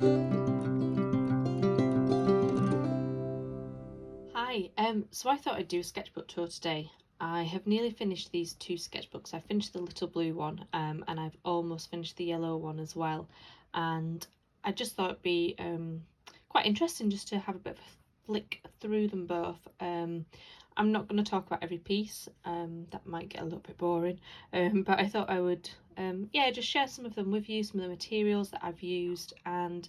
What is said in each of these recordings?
Hi, so I thought I'd do a sketchbook tour today. I have nearly finished these two sketchbooks. I finished the little blue one, and I've almost finished the yellow one as well. And I just thought it'd be quite interesting just to have a bit of a flick through them both. I'm not going to talk about every piece, that might get a little bit boring, but I thought I would yeah, just share some of them with you, some of the materials that I've used, and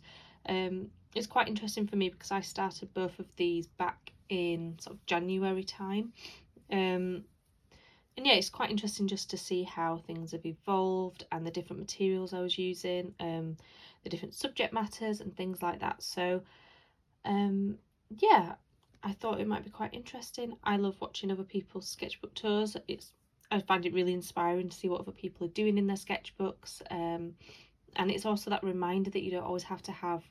it's quite interesting for me because I started both of these back in sort of January time. And yeah, it's quite interesting just to see how things have evolved and the different materials I was using, the different subject matters and things like that. So yeah, I thought it might be quite interesting. I love watching other people's sketchbook tours. I find it really inspiring to see what other people are doing in their sketchbooks. And it's also that reminder that you don't always have to have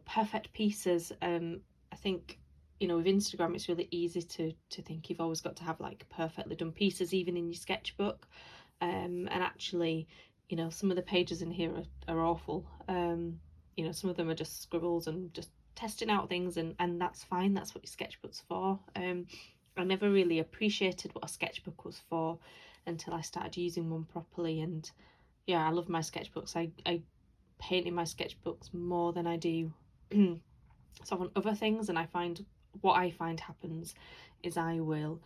perfect pieces. I think, with Instagram it's really easy to think you've always got to have like perfectly done pieces even in your sketchbook, and actually, some of the pages in here are awful. Some of them are just scribbles and just testing out things, and that's fine. That's what your sketchbook's for. I never really appreciated what a sketchbook was for until I started using one properly. And yeah, I love my sketchbooks. I paint in my sketchbooks more than I do so on other things, and what I find happens is I will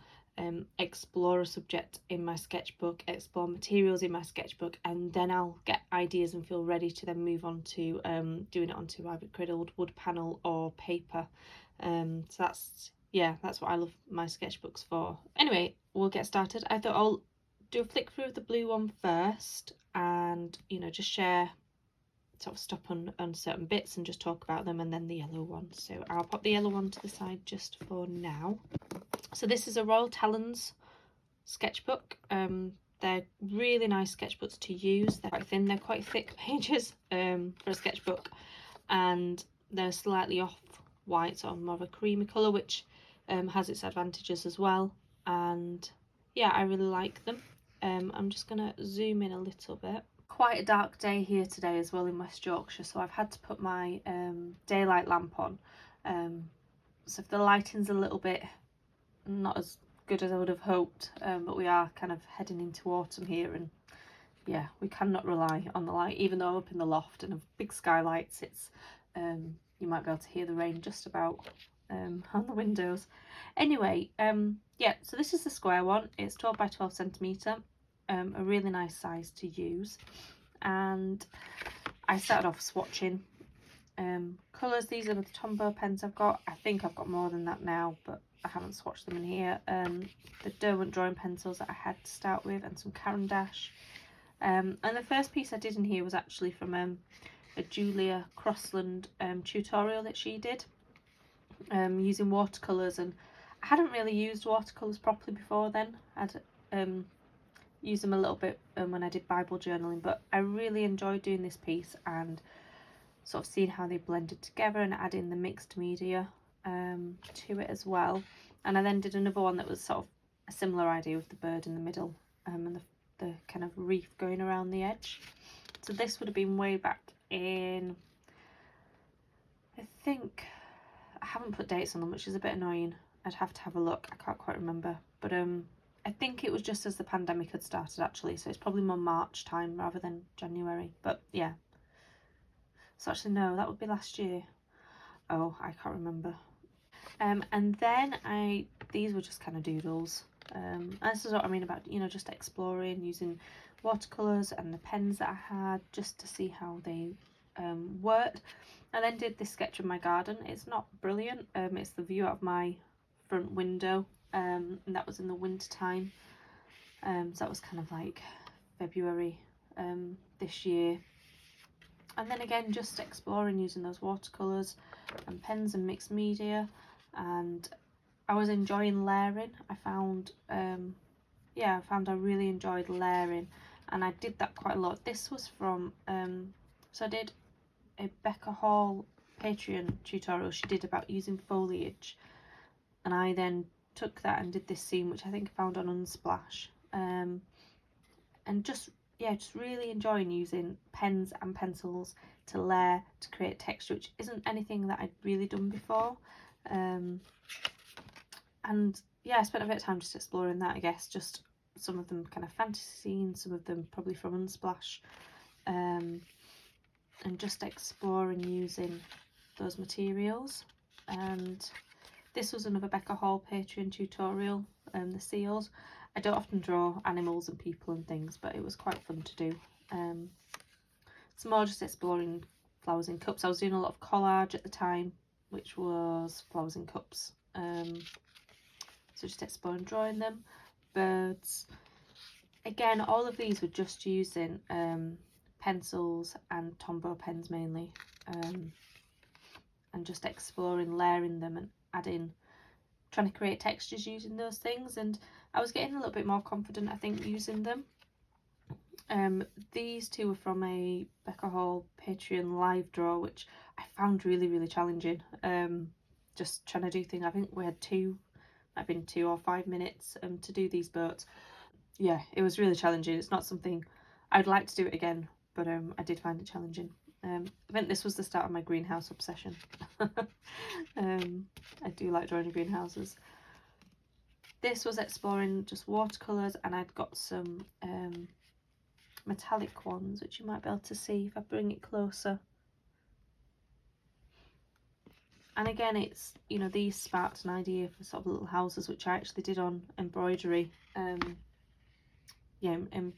explore a subject in my sketchbook, explore materials in my sketchbook, and then I'll get ideas and feel ready to then move on to doing it onto either acrylic, wood panel or paper. So that's what I love my sketchbooks for. Anyway, we'll get started. I thought I'll do a flick through of the blue one first, and just share, sort of stop on certain bits and just talk about them, and then the yellow one. So I'll pop the yellow one to the side just for now. So this is a Royal Talens sketchbook. They're really nice sketchbooks to use. They're quite thin, they're quite thick pages for a sketchbook, and they're slightly off white, or more of a creamy colour, which has its advantages as well. And yeah, I really like them. I'm just gonna zoom in a little bit. Quite a dark day here today as well in West Yorkshire, so I've had to put my daylight lamp on. So if the lighting's a little bit not as good as I would have hoped, but we are kind of heading into autumn here, and yeah, we cannot rely on the light. Even though I'm up in the loft and have big skylights, it's you might be able to hear the rain just about on the windows. Anyway, yeah, so this is the square one. It's 12 by 12 centimetre. A really nice size to use, and I started off swatching colours. These are the Tombow pens I've got. I think I've got more than that now, but I haven't swatched them in here. The Derwent drawing pencils that I had to start with, and some Caran d'Ache. And the first piece I did in here was actually from a Julia Crossland tutorial that she did, using watercolours, and I hadn't really used watercolours properly before then. I'd use them a little bit when I did Bible journaling, but I really enjoyed doing this piece and sort of seeing how they blended together and adding the mixed media to it as well. And I then did another one that was sort of a similar idea with the bird in the middle, and the kind of reef going around the edge. So this would have been way back in, I think, I haven't put dates on them, which is a bit annoying. I'd have to have a look. I can't quite remember, but I think it was just as the pandemic had started, actually, so it's probably more March time rather than January. But yeah, so actually no, that would be last year. Oh, I can't remember. And then these were just kind of doodles, and this is what I mean about just exploring, using watercolors and the pens that I had just to see how they worked. I then did this sketch of my garden. It's not brilliant. It's the view out of my front window. And that was in the winter time, so that was kind of like February this year. And then again, just exploring using those watercolours and pens and mixed media, and I was enjoying layering. I found I really enjoyed layering, and I did that quite a lot. This was from so I did a Becca Hall Patreon tutorial she did about using foliage, and I then took that and did this scene, which I think I found on Unsplash, and just yeah, just really enjoying using pens and pencils to layer, to create texture, which isn't anything that I'd really done before. And yeah, I spent a bit of time just exploring that, I guess, just some of them kind of fantasy and some of them probably from Unsplash, and just exploring using those materials. And this was another Becca Hall Patreon tutorial, the seals. I don't often draw animals and people and things, but it was quite fun to do. It's more just exploring flowers in cups. I was doing a lot of collage at the time, which was flowers in cups. So just exploring drawing them. Birds. Again, all of these were just using pencils and Tombow pens mainly, and just exploring layering them and adding, trying to create textures using those things. And I was getting a little bit more confident, I think, using them. These two were from a Becca Hall Patreon live draw, which I found really challenging. Just trying to do things. I think we had might have been 2 or 5 minutes to do these boats. Yeah, it was really challenging. It's not something I'd like to do it again, but I did find it challenging. I think this was the start of my greenhouse obsession. I do like drawing greenhouses. This was exploring just watercolours, and I'd got some metallic ones, which you might be able to see if I bring it closer. And again, it's, you know, these sparked an idea for sort of little houses, which I actually did on embroidery. Yeah,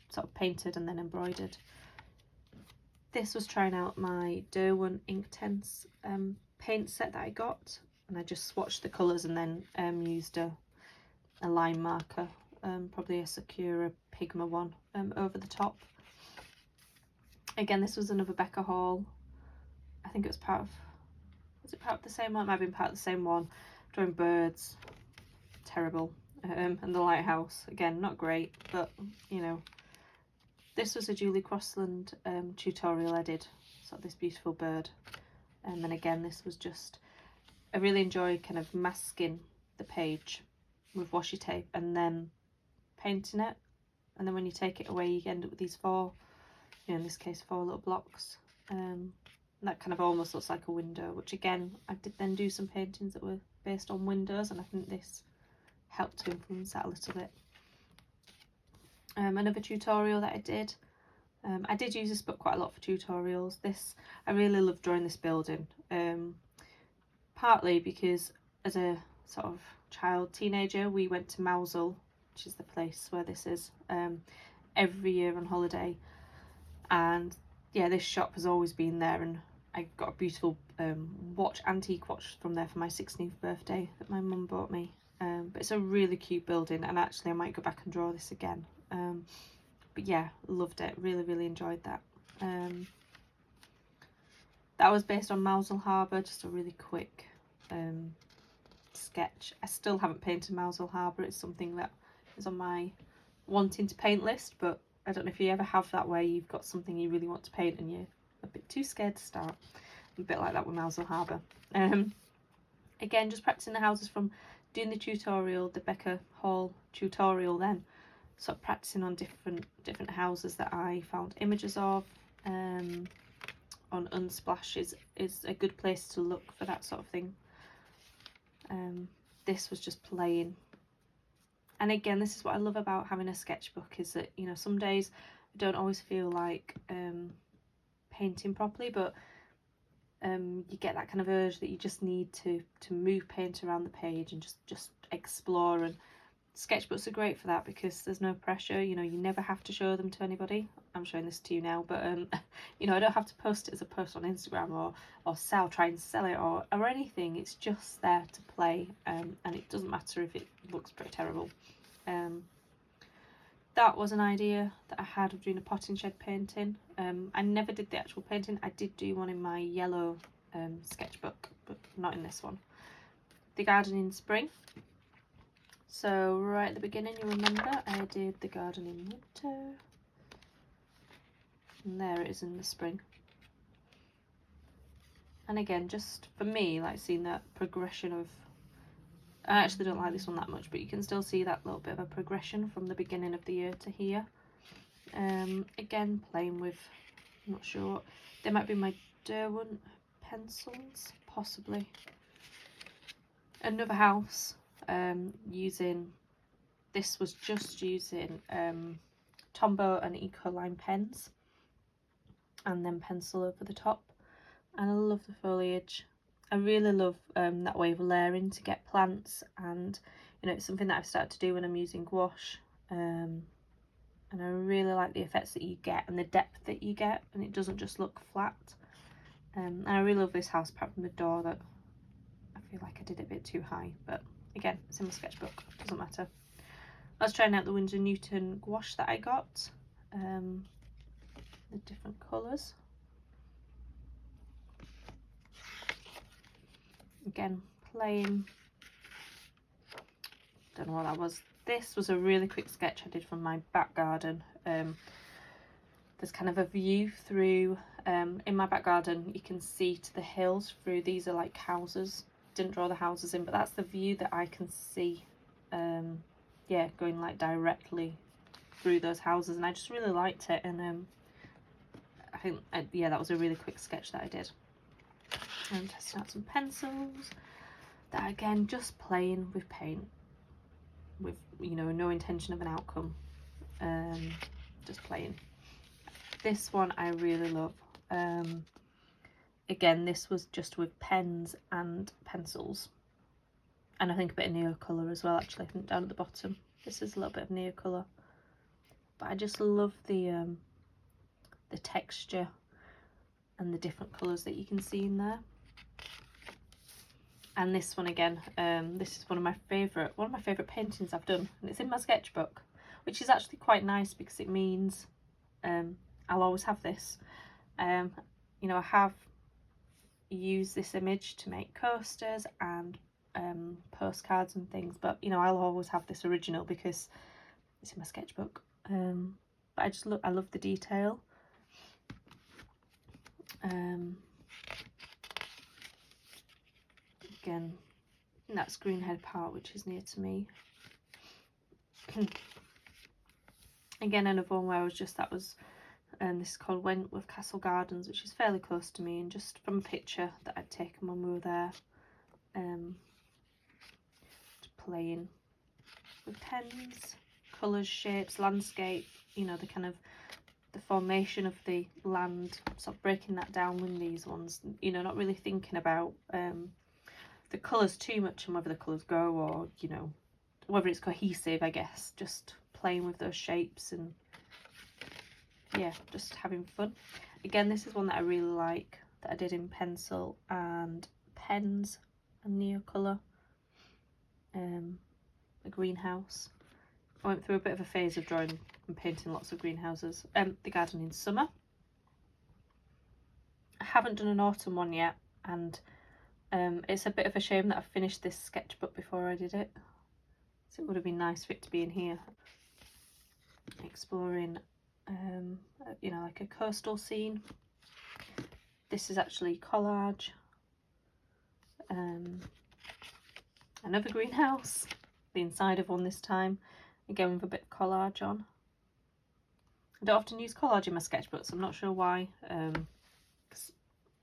sort of painted and then embroidered. This was trying out my Derwent Inktense paint set that I got, and I just swatched the colours and then used a line marker, probably a Sakura Pigma one, over the top. Again, this was another Becca Hall. I think it was part of, was it part of the same one? It might have been part of the same one. Drawing birds, terrible. And the lighthouse, again, not great, but you know. This was a Julie Crossland tutorial I did, sort of this beautiful bird. And then again, this was just, I really enjoy kind of masking the page with washi tape and then painting it. And then when you take it away, you end up with these 4, you know, in this case 4 little blocks. That kind of almost looks like a window, which again, I did then do some paintings that were based on windows, and I think this helped to influence that a little bit. Another tutorial that I did use this book quite a lot for tutorials. I really love drawing this building, partly because as a sort of teenager, we went to Mousehole, which is the place where this is, every year on holiday, and yeah, this shop has always been there, and I got a beautiful antique watch from there for my 16th birthday that my mum bought me. But it's a really cute building, and actually I might go back and draw this again. But yeah, loved it, really enjoyed that. That was based on Mousehole Harbour, just a really quick sketch. I still haven't painted Mousehole Harbour. It's something that is on my wanting to paint list, but I don't know if you ever have that where you've got something you really want to paint and you're a bit too scared to start. A bit like that with Mousehole Harbour. Again, just practicing the houses from doing the tutorial, the Becca Hall tutorial, then sort of practicing on different houses that I found images of. On Unsplash is a good place to look for that sort of thing. This was just playing. And again, this is what I love about having a sketchbook, is that, you know, some days I don't always feel like painting properly, but you get that kind of urge that you just need to move paint around the page and just explore. And sketchbooks are great for that because there's no pressure, you know, you never have to show them to anybody. I'm showing this to you now, but you know, I don't have to post it as a post on Instagram or try and sell it or anything. It's just there to play, and it doesn't matter if it looks pretty terrible. That was an idea that I had of doing a potting shed painting. I never did the actual painting. I did do one in my yellow sketchbook, but not in this one. The garden in spring. So right at the beginning, you remember I did the garden in winter, and there it is in the spring. And again, just for me, like seeing that progression of, I actually don't like this one that much, but you can still see that little bit of a progression from the beginning of the year to here. Again, playing with, I'm not sure what, they might be my Derwent pencils, possibly. Another house, using, this was just using Tombow and Ecoline pens, and then pencil over the top. And I love the foliage. I really love that way of layering to get plants, and you know, it's something that I've started to do when I'm using gouache, and I really like the effects that you get and the depth that you get, and it doesn't just look flat. And I really love this house, apart from the door that I feel like I did it a bit too high, but again, it's in my sketchbook, doesn't matter. I was trying out the Winsor Newton gouache that I got, the different colours. Again, playing, don't know what that was. This was a really quick sketch I did from my back garden. There's kind of a view through, in my back garden you can see to the hills through, these are like houses. Didn't draw the houses in, but that's the view that I can see, yeah, going like directly through those houses, and I just really liked it. And I think, yeah, that was a really quick sketch that I did. I'm testing out some pencils that, again, just playing with paint, with, you know, no intention of an outcome, just playing. This one I really love. Again, this was just with pens and pencils, and I think a bit of Neocolour as well, actually. I think down at the bottom this is a little bit of Neocolour, but I just love the texture and the different colours that you can see in there. And this one again, this is one of my favourite paintings I've done, and it's in my sketchbook, which is actually quite nice because it means I'll always have this. You know, I have used this image to make coasters and postcards and things, but you know, I'll always have this original because it's in my sketchbook. But I love the detail. Again, that's Greenhead Park, which is near to me. Again, another one where I was just, this is called Wentworth Castle Gardens, which is fairly close to me, and just from a picture that I'd taken when we were there, playing with pens, colours, shapes, landscape, you know, the kind of the formation of the land, sort of breaking that down with these ones, you know, not really thinking about the colours too much and whether the colours go, or, you know, whether it's cohesive, I guess, just playing with those shapes and, yeah, just having fun. Again, this is one that I really like, that I did in pencil and pens and Neocolour, a greenhouse. I went through a bit of a phase of drawing and painting lots of greenhouses. The garden in summer. I haven't done an autumn one yet, and it's a bit of a shame that I finished this sketchbook before I did it, so it would have been nice for it to be in here. Exploring, you know, like a coastal scene. This is actually collage. Another greenhouse, the inside of one this time, again with a bit of collage on. I don't often use collage in my sketchbooks, I'm not sure why, because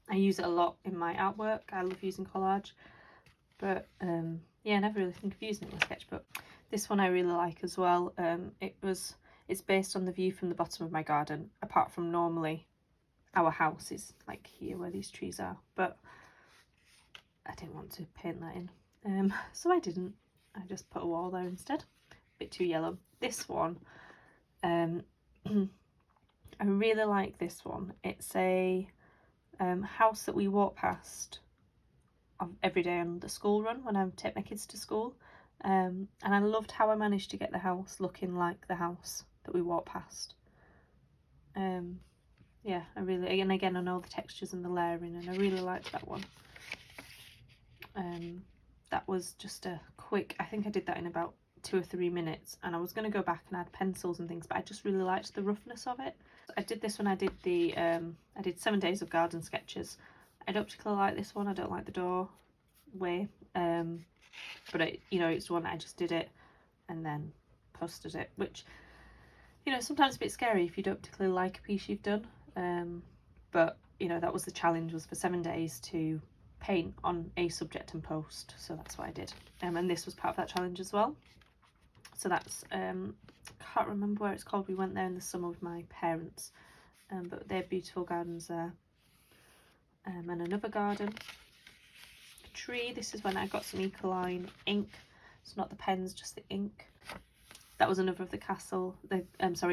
I use it a lot in my artwork. I love using collage, but yeah, I never really think of using it in my sketchbook. This one I really like as well. It's based on the view from the bottom of my garden, apart from normally our house is like here where these trees are, but I didn't want to paint that in, so I didn't. I just put a wall there instead. A bit too yellow. This one, I really like this one. It's a house that we walk past every day on the school run when I take my kids to school, and I loved how I managed to get the house looking like the house that we walk past. Yeah, I really, and again, I know the textures and the layering, and I really liked that one. That was just a quick, I think I did that in about 2 or 3 minutes, and I was going to go back and add pencils and things, but I just really liked the roughness of it. I did this when I did the I did 7 days of garden sketches. I don't particularly like this one. I don't like the doorway, but you know, it's one I just did it and then posted it, which you know, sometimes a bit scary if you don't particularly like a piece you've done, but you know, that was the challenge, was for 7 days to paint on a subject and post, so that's what I did, and this was part of that challenge as well. So that's can't remember where it's called. We went there in the summer with my parents, but they're beautiful gardens there. And another garden, a tree. This is when I got some Ecoline ink. It's not the pens, just the ink. That was another of the castle, the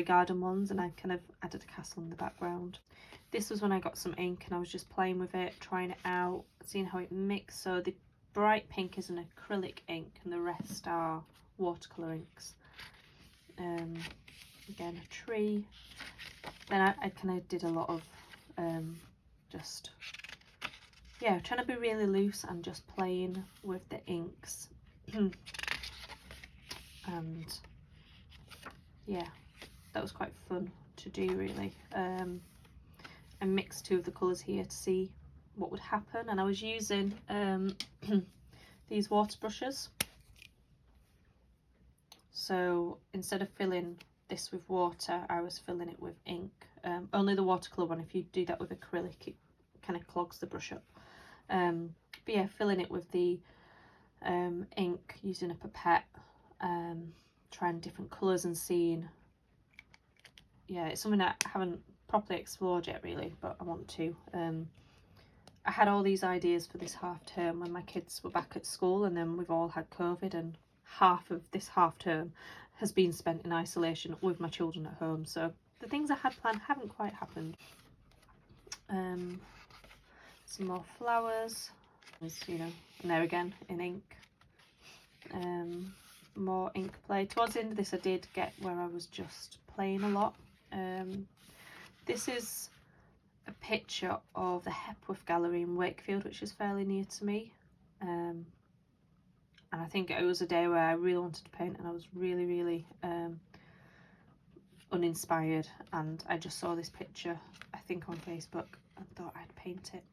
garden ones, and I kind of added a castle in the background. This was when I got some ink and I was just playing with it, trying it out, seeing how it mixed. So the bright pink is an acrylic ink and the rest are watercolour inks. Again, a tree. Then I kind of did a lot of just, yeah, trying to be really loose and just playing with the inks. And yeah, that was quite fun to do, really. I mixed two of the colours here to see what would happen, and I was using these water brushes. So instead of filling this with water, I was filling it with ink. Only the watercolour one. If you do that with acrylic, it kind of clogs the brush up. But yeah, filling it with the ink, using a pipette, trying different colours and seeing. Yeah, it's something I haven't properly explored yet, really, but I want to. I had all these ideas for this half term when my kids were back at school, and then we've all had COVID, and half of this half term has been spent in isolation with my children at home, so the things I had planned haven't quite happened. Some more flowers, you know, and there again in ink. More ink play. Towards the end of this I did get where I was just playing a lot. This is a picture of the Hepworth Gallery in Wakefield, which is fairly near to me. And I think it was a day where I really wanted to paint and I was really uninspired, and I just saw this picture, I think on Facebook, and thought I'd paint it.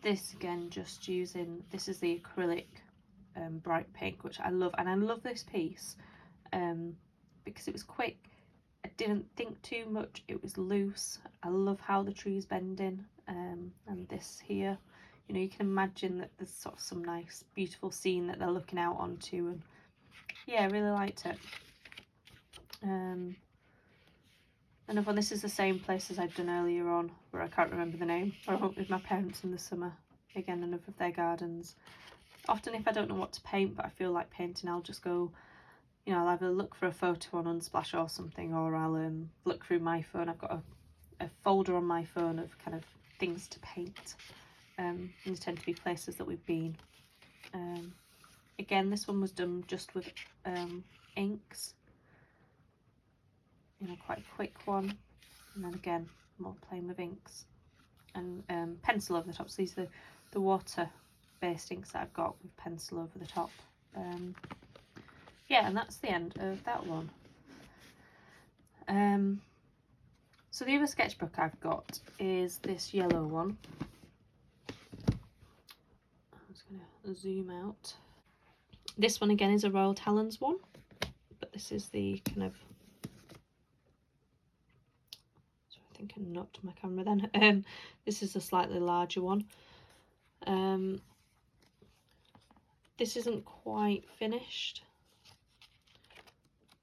This again, just using, this is the acrylic bright pink, which I love, and I love this piece because it was quick. I didn't think too much, it was loose. I love how the tree's bending, and this here, you know, you can imagine that there's sort of some nice beautiful scene that they're looking out onto, and yeah, I really liked it. Another one, this is the same place as I'd done earlier on, where I can't remember the name, where I went with my parents in the summer. Again, another of their gardens. Often if I don't know what to paint but I feel like painting, I'll just go, you know, I'll either look for a photo on Unsplash or something, or I'll look through my phone. I've got a folder on my phone of kind of things to paint, and they tend to be places that we've been. Again, this one was done just with inks, you know, quite a quick one, and then again more playing with inks and pencil over the top. So these are the water based inks that I've got with pencil over the top. Yeah, and that's the end of that one. So the other sketchbook I've got is this yellow one. I'm just going to zoom out. This one again is a Royal Talons one, but this is the kind of, I think I knocked my camera then. This is a slightly larger one. This isn't quite finished.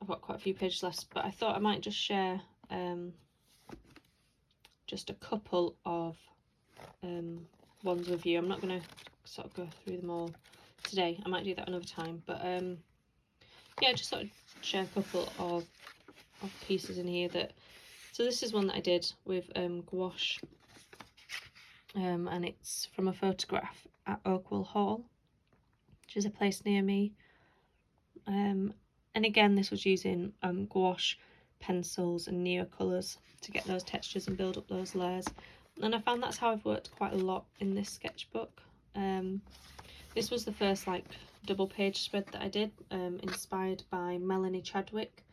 I've got quite a few pages left, but I thought I might just share just a couple of ones with you. I'm not going to sort of go through them all today. I might do that another time, but yeah, just sort of share a couple of pieces in here that. So this is one that I did with gouache, and it's from a photograph at Oakwell Hall, which is a place near me. And again, this was using gouache, pencils and Neocolours to get those textures and build up those layers. And I found that's how I've worked quite a lot in this sketchbook. This was the first like double page spread that I did, inspired by Melanie Chadwick,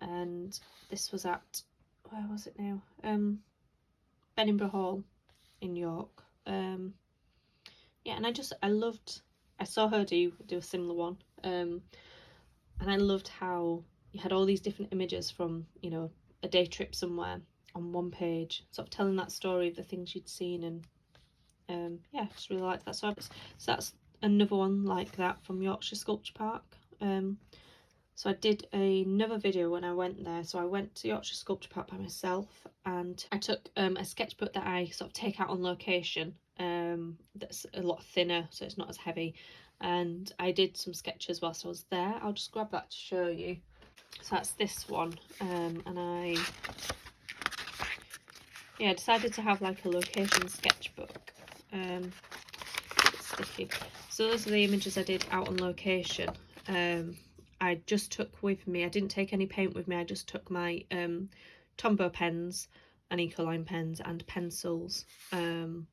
and this was at, where was it now? Becca Hall in York. Yeah, and I saw her do a similar one, and I loved how, you had all these different images from, you know, a day trip somewhere on one page, sort of telling that story of the things you'd seen. And yeah, just really like that. So that's another one like that from Yorkshire Sculpture Park. So I did another video when I went there. So I went to Yorkshire Sculpture Park by myself, and I took a sketchbook that I sort of take out on location, that's a lot thinner, so it's not as heavy, and I did some sketches whilst I was there. I'll just grab that to show you. So that's this one, and I decided to have like a location sketchbook. It's sticky. So those are the images I did out on location. I just took with me, I didn't take any paint with me, I just took my Tombow pens and Ecoline pens and pencils, and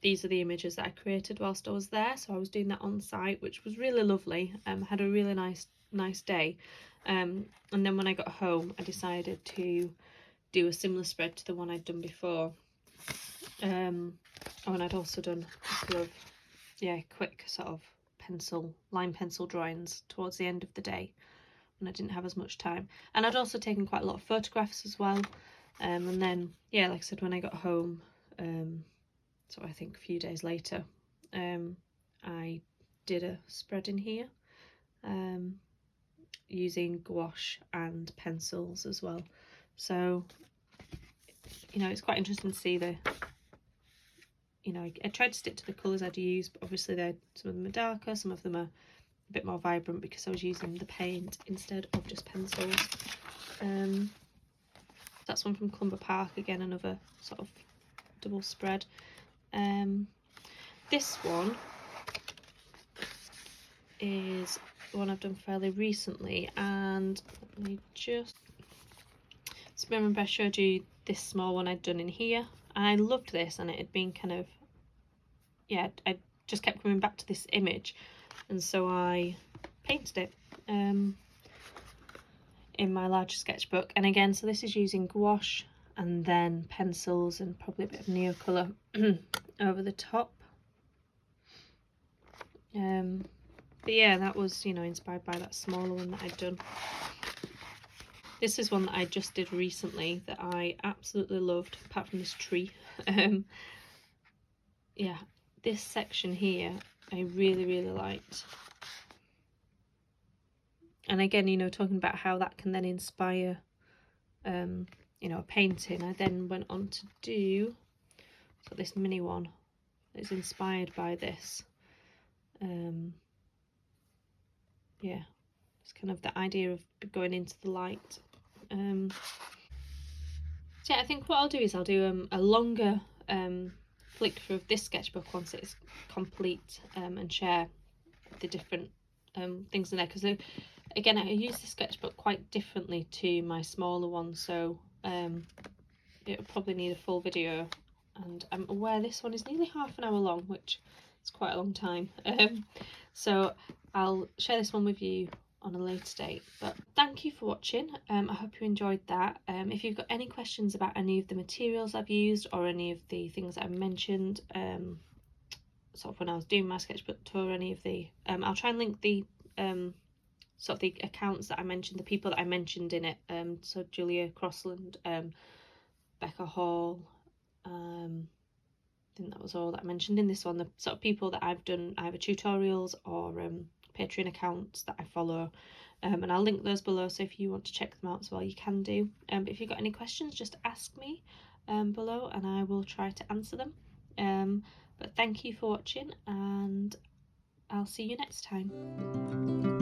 these are the images that I created whilst I was there. So I was doing that on site, which was really lovely. Had a really nice day, and then when I got home I decided to do a similar spread to the one I'd done before, and I'd also done a couple of quick sort of line pencil drawings towards the end of the day when I didn't have as much time. And I'd also taken quite a lot of photographs as well, and then like I said, when I got home, so I think a few days later, I did a spread in here, using gouache and pencils as well. So you know, it's quite interesting to see I tried to stick to the colours I'd use, but obviously some of them are darker, some of them are a bit more vibrant because I was using the paint instead of just pencils. That's one from Clumber Park, again another sort of double spread. This one is the one I've done fairly recently, and let me just remember I showed you this small one I'd done in here. I loved this, and it had been kind of, I just kept coming back to this image, and so I painted it in my larger sketchbook. And again, so this is using gouache and then pencils and probably a bit of Neocolour over the top. But yeah, that was, inspired by that smaller one that I'd done. This is one that I just did recently that I absolutely loved, apart from this tree. Yeah, this section here I really liked. And again, talking about how that can then inspire, a painting, I then went on to do this mini one that's inspired by this. Yeah, it's kind of the idea of going into the light. So yeah, I think what I'll do is I'll do a longer flick through of this sketchbook once it's complete, and share the different things in there, because again, I use the sketchbook quite differently to my smaller one, so it'll probably need a full video, and I'm aware this one is nearly half an hour long, which is quite a long time. So I'll share this one with you on a later date. But thank you for watching. I hope you enjoyed that. If you've got any questions about any of the materials I've used or any of the things that I mentioned, sort of when I was doing my sketchbook tour, any of the I'll try and link the sort of the accounts that I mentioned, the people that I mentioned in it, so Julia, Crossland, Becca Hall, I think that was all that I mentioned in this one. The sort of people that I've done either tutorials or Patreon accounts that I follow, and I'll link those below, so if you want to check them out as well, you can do. But if you've got any questions, just ask me below and I will try to answer them. But thank you for watching, and I'll see you next time.